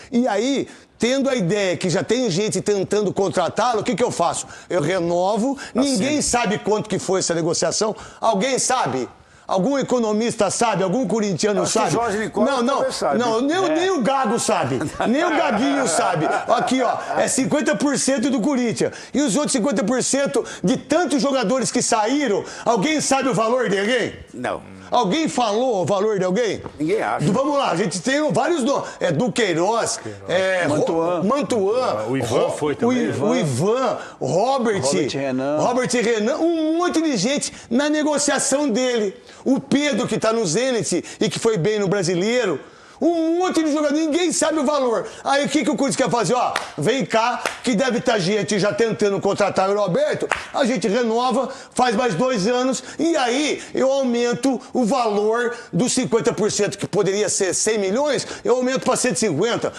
E aí, tendo a ideia que já tem gente tentando contratá-lo, o que eu faço? Eu renovo, ninguém sabe quanto que foi essa negociação. Alguém sabe? Algum economista sabe? Algum corintiano sabe? Jorge Nicola nem o Gago sabe. Nem o Gaguinho sabe. Aqui, ó, é 50% do Corinthians. E os outros 50% de tantos jogadores que saíram, alguém sabe o valor de alguém? Não. Alguém falou o valor de alguém? Ninguém acha. Vamos lá, a gente tem vários nomes. É Duqueiroz, Mantuan. O Ivan foi também. O Ivan, Robert Renan, um monte de gente na negociação dele. O Pedro, que está no Zenit e que foi bem no Brasileiro. Um monte de jogador, ninguém sabe o valor. Aí o que o Corinthians quer fazer? Ó, vem cá, que deve estar gente já tentando contratar o Roberto, a gente renova, faz mais 2 anos, e aí eu aumento o valor dos 50%, que poderia ser 100 milhões, eu aumento para 150.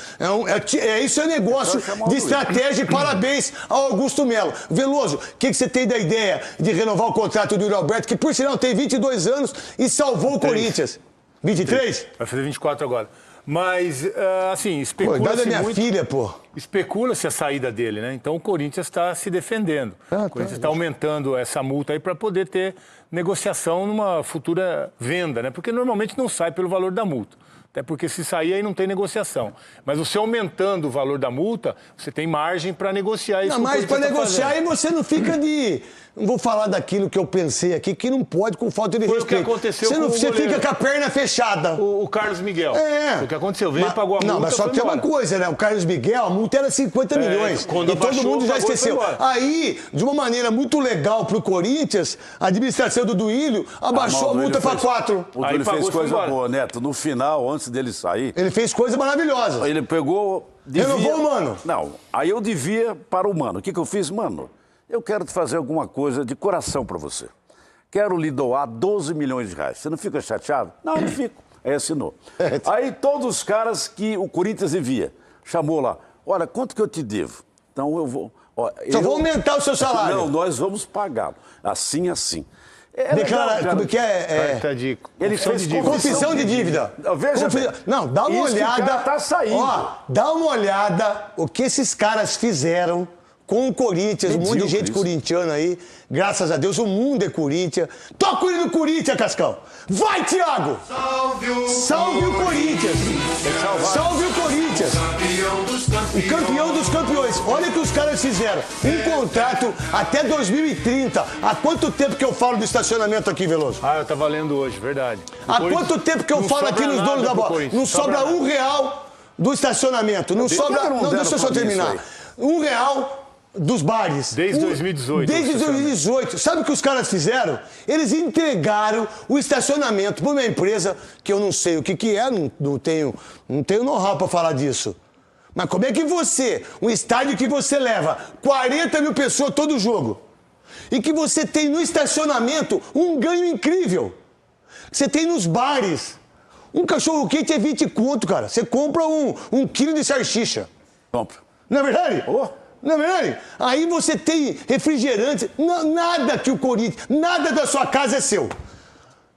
Isso é negócio de estratégia e parabéns ao Augusto Melo. Veloso, o que você tem da ideia de renovar o contrato do Roberto, que por sinal tem 22 anos e salvou o Corinthians? 23? Vai fazer 24 agora. Mas, assim, especula-se minha muito... filha, pô. Especula-se a saída dele, né? Então o Corinthians está se defendendo. O Corinthians está aumentando essa multa aí para poder ter negociação numa futura venda, né? Porque normalmente não sai pelo valor da multa. Até porque se sair aí não tem negociação. Mas você aumentando o valor da multa, você tem margem para negociar isso. Não, mas para negociar aí você não fica de... Não vou falar daquilo que eu pensei aqui, que não pode com falta de respeito. Foi o que aconteceu com o Você goleiro. fica com a perna fechada. O Carlos Miguel. Foi o que aconteceu. Veio, pagou a multa, não, mas só tem uma coisa, né? O Carlos Miguel, a multa era 50 milhões. E todo mundo já esqueceu. Aí, de uma maneira muito legal pro Corinthians, a administração do Duílio abaixou a multa para 4. O Duílio fez coisa boa, Neto. No final, antes dele sair... Ele fez coisa maravilhosa. Ele pegou... Renovou o Mano. Não, aí eu devia para o Mano. O que eu fiz? Mano, eu quero te fazer alguma coisa de coração para você. Quero lhe doar 12 milhões de reais. Você não fica chateado? Não, não fico. Aí assinou. Aí todos os caras que o Corinthians devia, chamou lá. Olha, quanto que eu te devo? Então eu vou... Ó, vou aumentar o seu salário. Não, nós vamos pagá-lo. Assim, assim. Como que é? Ele fez confissão de dívida. Veja bem. Não, dá uma olhada. O cara tá saindo. Ó, dá uma olhada o que esses caras fizeram com o Corinthians, um monte de gente corintiana aí. Graças a Deus, o mundo é Corinthians. Toca o hino do Corinthians, Cascão. Vai, Thiago! Salve o Corinthians! Salve o Corinthians! O campeão dos campeões. Olha o que os caras fizeram. Um contrato até 2030. Há quanto tempo que eu falo do estacionamento aqui, Veloso? Eu tava lendo hoje, verdade. Há quanto tempo que eu falo aqui nos donos da bola? Não sobra R$1 do estacionamento. Não sobra... Não, deixa eu só terminar. R$1 dos bares. Desde 2018. Desde 2018. Sabe o que os caras fizeram? Eles entregaram o estacionamento para uma empresa que eu não sei o que é, não tenho know-how para falar disso. Mas como é que um estádio que você leva 40 mil pessoas todo jogo, e que você tem no estacionamento um ganho incrível, você tem nos bares, um cachorro-quente é 20 conto, cara. Você compra um quilo de salsicha. Compra. Não é verdade? Não é verdade? Aí você tem refrigerante, nada que o Corinthians, nada da sua casa é seu.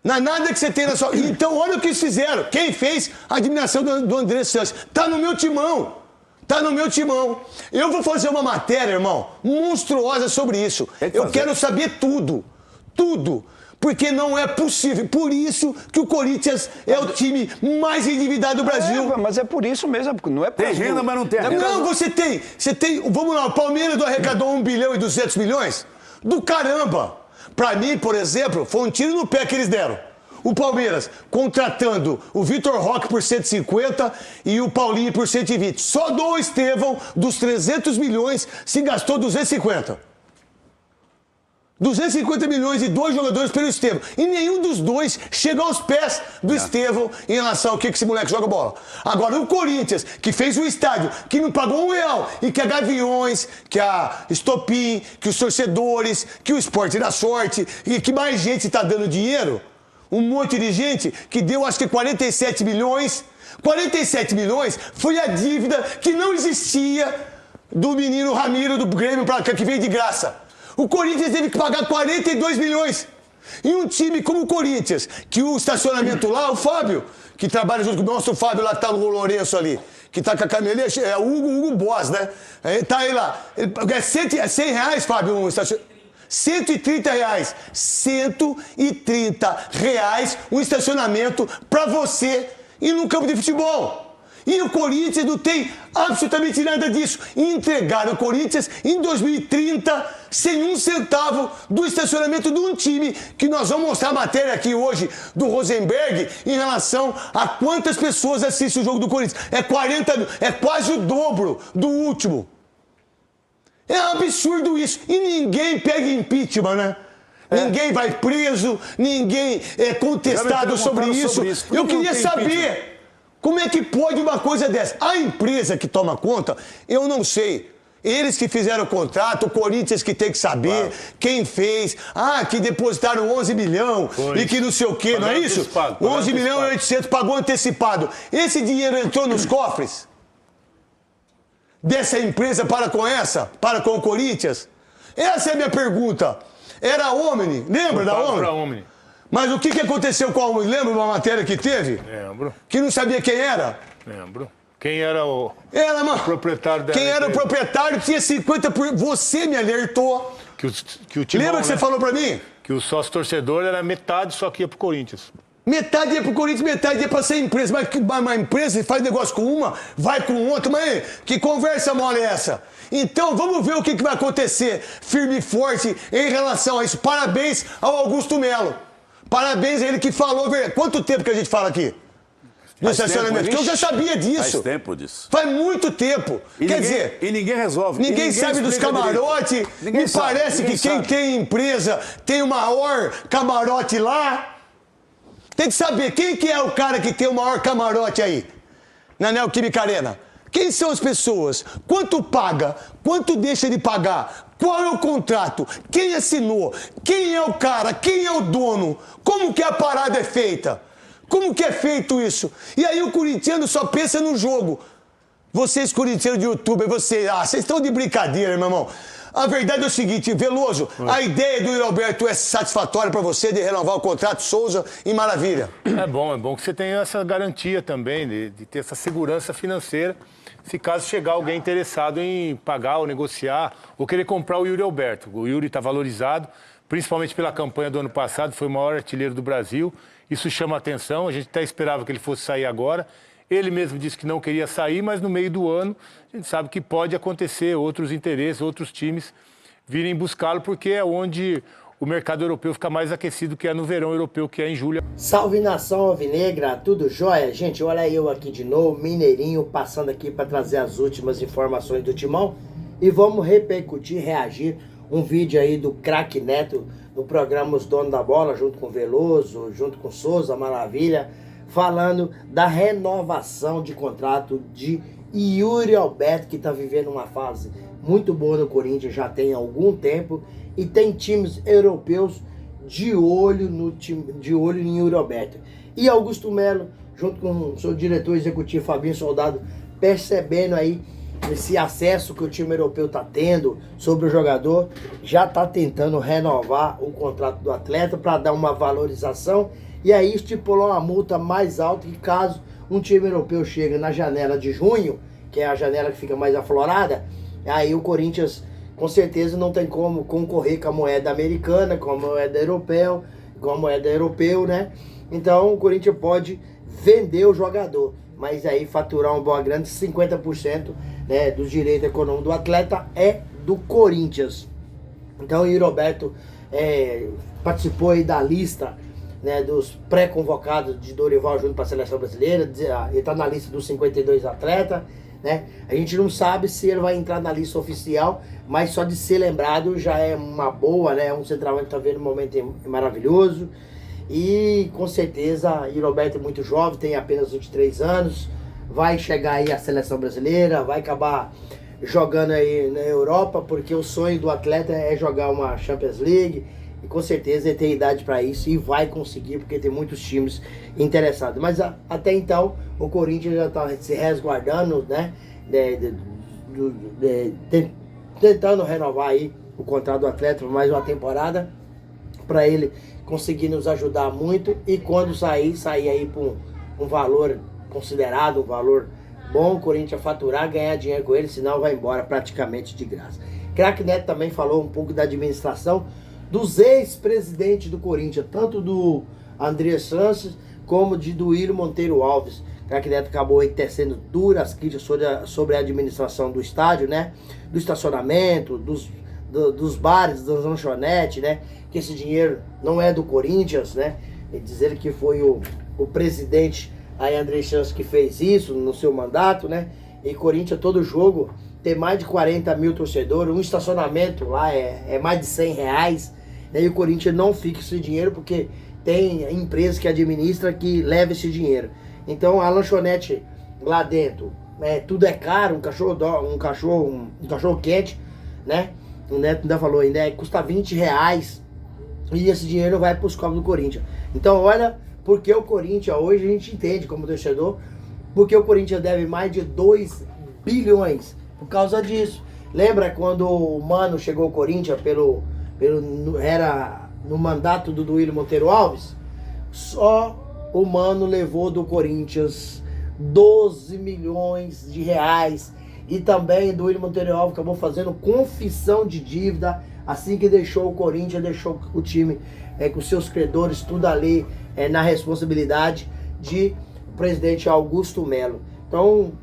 Nada que você tem na sua... Então, olha o que eles fizeram. Quem fez? A admiração do André Santos. Tá no meu timão. Tá no meu timão. Eu vou fazer uma matéria, irmão, monstruosa sobre isso. Eu quero saber tudo. Tudo. Porque não é possível. Por isso que o Corinthians é o time mais endividado do Brasil. Mas é por isso mesmo. Não é tem renda, mas não tem renda. Não, você tem. Vamos lá, o Palmeiras arrecadou 1 bilhão e 200 milhões? Do caramba. Pra mim, por exemplo, foi um tiro no pé que eles deram. O Palmeiras contratando o Vitor Roque por 150 e o Paulinho por 120. Só do Estevão, dos 300 milhões, se gastou 250. 250 milhões e 2 jogadores pelo Estevão. E nenhum dos dois chega aos pés do Estevão em relação ao que esse moleque joga bola. Agora, o Corinthians, que fez um estádio, que não pagou R$1, e que a Gaviões, que a Estopim, que os torcedores, que o Esporte da Sorte, e que mais gente está dando dinheiro, um monte de gente que deu, acho que 47 milhões. 47 milhões foi a dívida que não existia do menino Ramiro do Grêmio que veio de graça. O Corinthians teve que pagar 42 milhões. E um time como o Corinthians, que o estacionamento lá, o Fábio, que trabalha junto com o nosso Fábio lá, tá no Lourenço ali, que tá com a camisa ali, é o Hugo Boss, né? Tá aí lá. É 100 reais, Fábio, um estacionamento. 130 reais. 130 reais um estacionamento pra você ir num campo de futebol. E o Corinthians não tem absolutamente nada disso. Entregaram o Corinthians em 2030 sem um centavo do estacionamento de um time que nós vamos mostrar a matéria aqui hoje do Rosenberg em relação a quantas pessoas assistem o jogo do Corinthians. É 40 mil, é quase o dobro do último. É um absurdo isso. E ninguém pega impeachment, né? Ninguém vai preso, ninguém é contestado sobre isso. Eu queria saber... Como é que pode uma coisa dessa? A empresa que toma conta, eu não sei. Eles que fizeram o contrato, o Corinthians que tem que saber quem fez. Que depositaram 11 milhões e que não sei o quê, não é isso? 11 milhões e 800 pagou antecipado. Esse dinheiro entrou nos cofres dessa empresa para com o Corinthians? Essa é a minha pergunta. Era a Omni, lembra da Omni? Mas o que aconteceu com a Omni? Lembra uma matéria que teve? Lembro. Que não sabia quem era? Lembro. Quem era o proprietário dela? Quem era o proprietário tinha 50%. Você me alertou. Que o Timão, lembra que você falou pra mim? Que o sócio torcedor era metade só que ia pro Corinthians. Metade ia pro Corinthians, metade ia pra ser empresa. Mas uma empresa faz negócio com uma, vai com outra. Mas que conversa mole é essa? Então vamos ver o que vai acontecer firme e forte em relação a isso. Parabéns ao Augusto Melo. Parabéns a ele que falou. Quanto tempo que a gente fala aqui? No estacionamento? Porque eu já sabia disso. Faz tempo disso. Faz muito tempo. Quer dizer... E ninguém resolve. Ninguém sabe dos camarotes. Me parece que quem tem empresa tem o maior camarote lá. Tem que saber quem que é o cara que tem o maior camarote aí. Na Neoquímica Arena. Quem são as pessoas? Quanto paga? Quanto deixa de pagar? Qual é o contrato? Quem assinou? Quem é o cara? Quem é o dono? Como que a parada é feita? Como que é feito isso? E aí o corintiano só pensa no jogo. Vocês corintianos de YouTube, vocês estão de brincadeira, meu irmão. A verdade é o seguinte, Veloso, a ideia do Yuri Alberto é satisfatória para você de renovar o contrato Souza e maravilha. É bom que você tenha essa garantia também de ter essa segurança financeira. Se caso chegar alguém interessado em pagar ou negociar ou querer comprar o Yuri Alberto. O Yuri está valorizado, principalmente pela campanha do ano passado, foi o maior artilheiro do Brasil. Isso chama atenção, a gente até esperava que ele fosse sair agora. Ele mesmo disse que não queria sair, mas no meio do ano a gente sabe que pode acontecer outros interesses, outros times virem buscá-lo, porque é onde o mercado europeu fica mais aquecido, que é no verão europeu, que é em julho. Salve nação alvinegra, tudo jóia? Gente, olha eu aqui de novo, Mineirinho, passando aqui para trazer as últimas informações do Timão. E vamos repercutir, reagir, um vídeo aí do craque Neto, no programa Os Donos da Bola, junto com Veloso, junto com Souza, maravilha, falando da renovação de contrato de Yuri Alberto, que está vivendo uma fase muito boa no Corinthians, já tem algum tempo, e tem times europeus de olho em Yuri Alberto. E Augusto Melo, junto com o seu diretor executivo Fabinho Soldado, percebendo aí esse acesso que o time europeu está tendo sobre o jogador, já está tentando renovar o contrato do atleta para dar uma valorização, e aí estipulou uma multa mais alta que caso um time europeu chegue na janela de junho, que é a janela que fica mais aflorada, aí o Corinthians com certeza não tem como concorrer com a moeda americana, com a moeda europeu, né? Então o Corinthians pode vender o jogador, mas aí faturar uma boa grana, 50%, né, dos direitos econômicos do atleta é do Corinthians. Então o Yuri Alberto participou aí da lista, né, dos pré-convocados de Dorival Júnior para a seleção brasileira. Ele está na lista dos 52 atletas, né? A gente não sabe se ele vai entrar na lista oficial, mas só de ser lembrado já é uma boa, né? Um centroavante que está vendo um momento maravilhoso. E com certeza Yuri Alberto é muito jovem, tem apenas 23 anos, vai chegar aí à seleção brasileira, vai acabar jogando aí na Europa, porque o sonho do atleta é jogar uma Champions League, e com certeza ele tem idade para isso e vai conseguir, porque tem muitos times interessados. Mas até então o Corinthians já está se resguardando, né, tentando renovar aí o contrato do atleta por mais uma temporada, para ele conseguir nos ajudar muito, e quando sair aí por um valor considerado, um valor bom o Corinthians faturar, ganhar dinheiro com ele, senão vai embora praticamente de graça. Craque Neto também falou um pouco da administração dos ex-presidentes do Corinthians, tanto do André Sanches como do Willian Monteiro Alves. Craque Neto acabou aí tecendo duras críticas sobre a administração do estádio, né? Do estacionamento, dos bares, das lanchonetes, né? Que esse dinheiro não é do Corinthians, né? E dizer que foi o presidente aí, André Sanches, que fez isso no seu mandato, né? E Corinthians, todo jogo, tem mais de 40 mil torcedores, um estacionamento lá é mais de R$100, né? E o Corinthians não fica esse dinheiro porque tem empresa que administra que leva esse dinheiro. Então a lanchonete lá dentro, tudo é caro, um cachorro quente, né? O Neto ainda falou ainda, custa R$20 e esse dinheiro vai para os cofres do Corinthians. Então olha, porque o Corinthians, hoje a gente entende como torcedor, porque o Corinthians deve mais de 2 bilhões por causa disso. Lembra quando o Mano chegou ao Corinthians era no mandato do Willian Monteiro Alves? Só o Mano levou do Corinthians 12 milhões de reais. E também do Willian Monteiro Alves acabou fazendo confissão de dívida. Assim que deixou o Corinthians, deixou o time com seus credores, tudo ali na responsabilidade de presidente Augusto Melo. Então,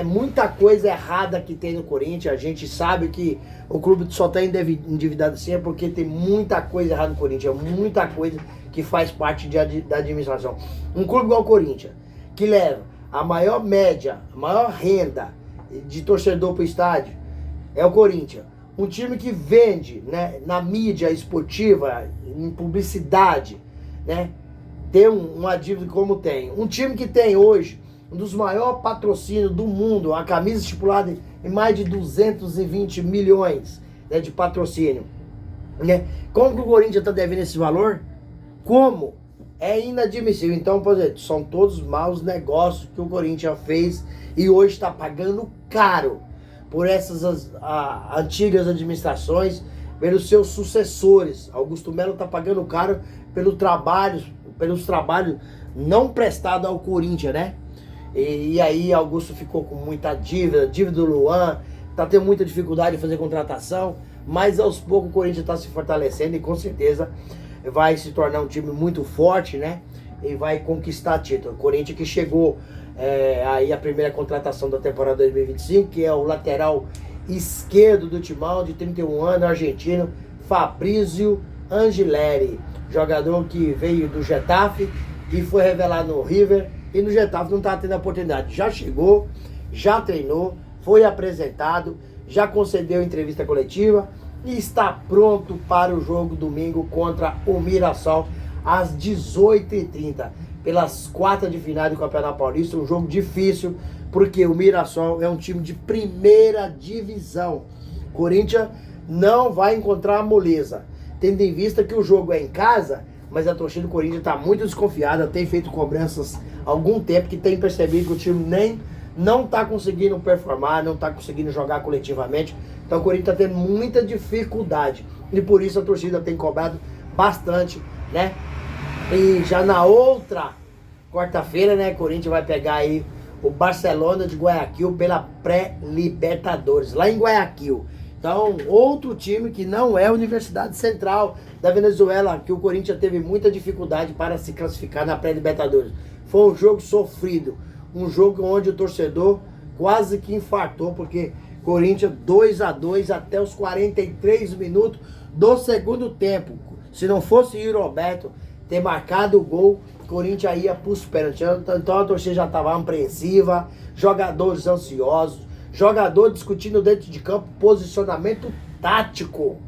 muita coisa errada que tem no Corinthians. A gente sabe que o clube só está endividado assim porque tem muita coisa errada no Corinthians. Muita coisa que faz parte da administração. Um clube igual o Corinthians, que leva a maior média, a maior renda de torcedor para o estádio, é o Corinthians. Um time que vende, né, na mídia esportiva, em publicidade, né, tem uma dívida como tem. Um time que tem hoje um dos maiores patrocínios do mundo, a camisa estipulada em mais de 220 milhões, né, de patrocínio. Né? Como que o Corinthians está devendo esse valor? Como? É inadmissível. Então, por exemplo, são todos maus negócios que o Corinthians fez e hoje está pagando caro por essas antigas administrações, pelos seus sucessores. Augusto Melo está pagando caro pelos trabalhos não prestados ao Corinthians, né? E aí Augusto ficou com muita dívida do Luan, está tendo muita dificuldade de fazer contratação, mas aos poucos o Corinthians está se fortalecendo e com certeza vai se tornar um time muito forte, né? E vai conquistar título. O Corinthians que chegou aí a primeira contratação da temporada 2025, que é o lateral esquerdo do Timão, de 31 anos, argentino, Fabrício Angileri, jogador que veio do Getafe e foi revelado no River, e no Getafe não está tendo a oportunidade. Já chegou, já treinou, foi apresentado, já concedeu entrevista coletiva e está pronto para o jogo domingo contra o Mirassol às 18h30, pelas quartas de final do Campeonato Paulista. Um jogo difícil, porque o Mirassol é um time de primeira divisão. Corinthians não vai encontrar moleza, tendo em vista que o jogo é em casa, mas a torcida do Corinthians está muito desconfiada, tem feito cobranças há algum tempo, que tem percebido que o time não está conseguindo performar, não está conseguindo jogar coletivamente. Então o Corinthians está tendo muita dificuldade e por isso a torcida tem cobrado bastante, né? E já na outra quarta-feira, né, o Corinthians vai pegar aí o Barcelona de Guayaquil pela pré-Libertadores, lá em Guayaquil. Então, outro time que não é a Universidade Central da Venezuela, que o Corinthians teve muita dificuldade para se classificar na pré-Libertadores. Foi um jogo sofrido, um jogo onde o torcedor quase que infartou, porque Corinthians 2-2 até os 43 minutos do segundo tempo. Se não fosse o Roberto ter marcado o gol, Corinthians ia para os pênaltis. Então a torcida já estava apreensiva, jogadores ansiosos, jogador discutindo dentro de campo posicionamento tático.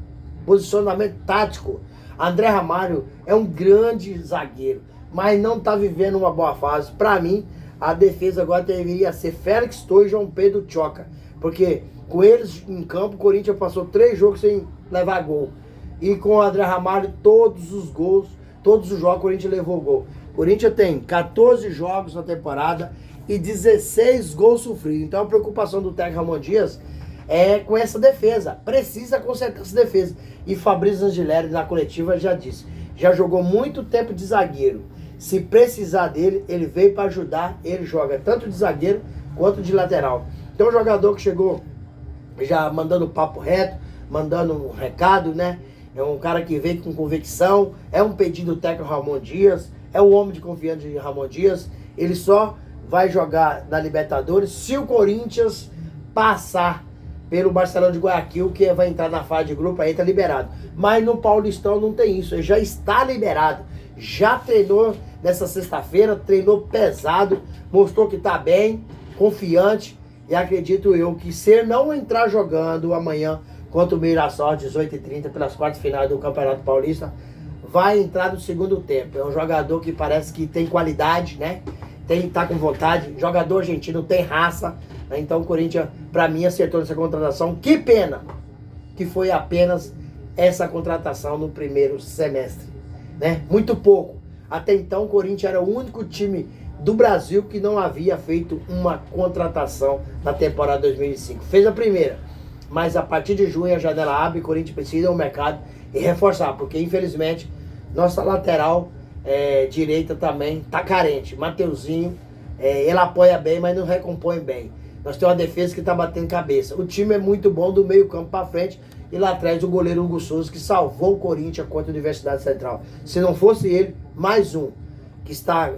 André Ramalho é um grande zagueiro, mas não está vivendo uma boa fase. Para mim, a defesa agora deveria ser Félix Torres e João Pedro Choca, porque com eles em campo, o Corinthians passou 3 jogos sem levar gol. E com o André Ramalho, todos os jogos, o Corinthians levou gol. O Corinthians tem 14 jogos na temporada e 16 gols sofridos. Então a preocupação do técnico Ramon Dias é com essa defesa. Precisa consertar essa defesa. E Fabrício Angileri, na coletiva, já disse, já jogou muito tempo de zagueiro. Se precisar dele, ele veio para ajudar. Ele joga tanto de zagueiro quanto de lateral. Então, um jogador que chegou já mandando papo reto, mandando um recado, né? É um cara que veio com convicção, é um pedido técnico Ramon Dias, é o homem de confiança de Ramon Dias. Ele só vai jogar na Libertadores se o Corinthians passar pelo Barcelona de Guayaquil, que vai entrar na fase de grupo, aí tá liberado. Mas no Paulistão não tem isso, ele já está liberado. Já treinou nessa sexta-feira, treinou pesado, mostrou que tá bem, confiante, e acredito eu que se ele não entrar jogando amanhã contra o Mirassol, 18h30, pelas quartas finais do Campeonato Paulista, vai entrar no segundo tempo. É um jogador que parece que tem qualidade, né? Tá com vontade, jogador argentino, tem raça, né? Então o Corinthians, pra mim, acertou nessa contratação. Que pena que foi apenas essa contratação no primeiro semestre, né? Muito pouco. Até então o Corinthians era o único time do Brasil que não havia feito uma contratação na temporada 2005. Fez a primeira, mas a partir de junho a janela abre, o Corinthians precisa ir ao mercado e reforçar, porque infelizmente nossa lateral direita também tá carente. Mateuzinho, ele apoia bem, mas não recompõe bem. Nós temos uma defesa que tá batendo cabeça. O time é muito bom do meio campo para frente, e lá atrás o goleiro Hugo Souza, que salvou o Corinthians contra a Universidade Central. Se não fosse ele, mais um que está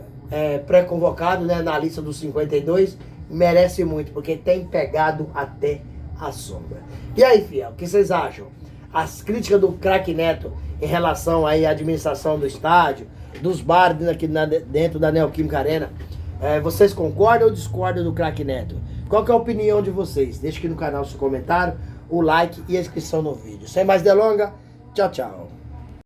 pré-convocado, né, na lista dos 52, merece muito, porque tem pegado até a sombra. E aí, fiel, o que vocês acham? As críticas do craque Neto em relação aí à administração do estádio, dos bares aqui dentro da Neoquímica Arena, vocês concordam ou discordam do craque Neto? Qual que é a opinião de vocês? Deixe aqui no canal seu comentário, o like e a inscrição no vídeo. Sem mais delongas, tchau, tchau.